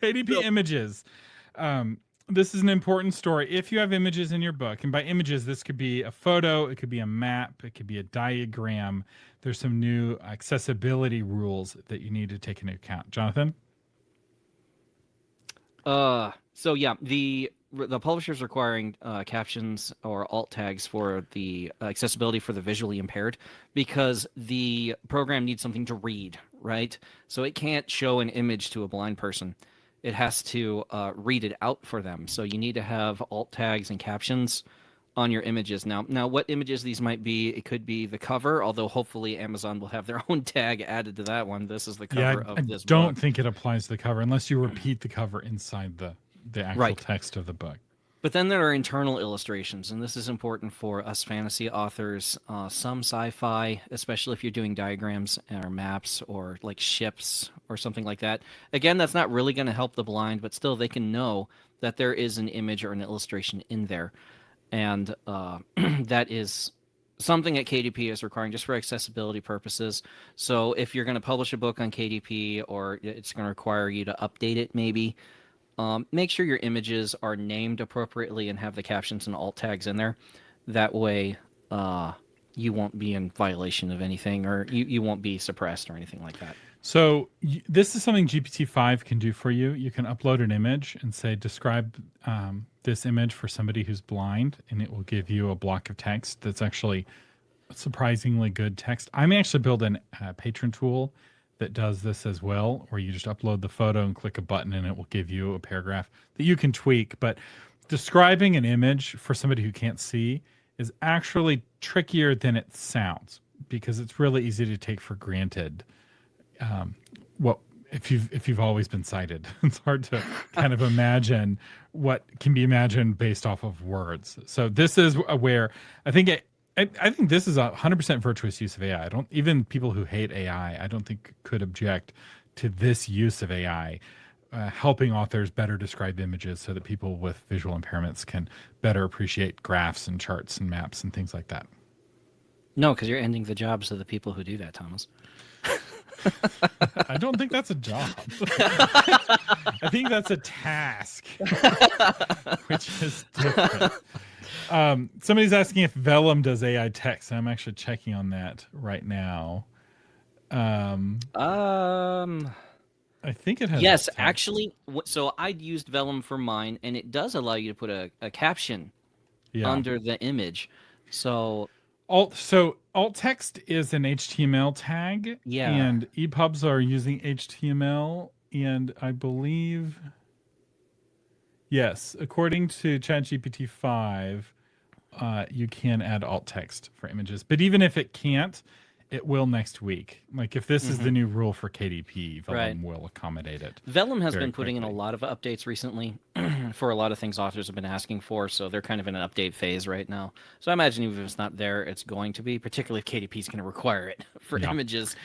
KDP images. This is an important story. If you have images in your book, and by images, this could be a photo, it could be a map, it could be a diagram. There's some new accessibility rules that you need to take into account. Jonathan? So yeah, the publisher's requiring captions or alt tags for the accessibility for the visually impaired because the program needs something to read, right? So it can't show an image to a blind person. It has to read it out for them. So you need to have alt tags and captions on your images. Now, what images these might be? It could be the cover, although hopefully Amazon will have their own tag added to that one. This is the Yeah, cover I of this don't book. think it applies to the cover unless you repeat the cover inside the actual Right. text of the book. But then there are internal illustrations, and this is important for us fantasy authors, some sci-fi, especially if you're doing diagrams or maps or like ships or something like that. Again, that's not really going to help the blind, but still they can know that there is an image or an illustration in there. And that is something that KDP is requiring just for accessibility purposes. So if you're going to publish a book on KDP or it's going to require you to update it maybe, make sure your images are named appropriately and have the captions and alt tags in there. That way, you won't be in violation of anything or you won't be suppressed or anything like that. So this is something GPT-5 can do for you. You can upload an image and say, describe this image for somebody who's blind, and it will give you a block of text that's actually surprisingly good text. I may actually build a patron tool that does this as well, where you just upload the photo and click a button and it will give you a paragraph that you can tweak. But describing an image for somebody who can't see is actually trickier than it sounds because it's really easy to take for granted. What if you've always been sighted? It's hard to kind of imagine what can be imagined based off of words. So this is where I think I think this is 100% virtuous use of AI. I don't even people who hate AI, I don't think could object to this use of AI, helping authors better describe images so that people with visual impairments can better appreciate graphs and charts and maps and things like that. No, because you're ending the jobs of the people who do that, Thomas. I don't think that's a job. I think that's a task, which is different. Somebody's asking if Vellum does AI text. I'm actually checking on that right now. I think it has. Yes, text. actually. So I'd used Vellum for mine, and it does allow you to put a caption under the image. So alt text is an HTML tag. Yeah. And EPUBs are using HTML, and I believe, yes, according to ChatGPT 5, you can add alt text for images. But even if it can't, it will next week. Like if this is the new rule for KDP, Vellum will accommodate it. Vellum has been putting in a lot of updates recently for a lot of things authors have been asking for, so they're kind of in an update phase right now. So I imagine even if it's not there, it's going to be, particularly if KDP is going to require it for images.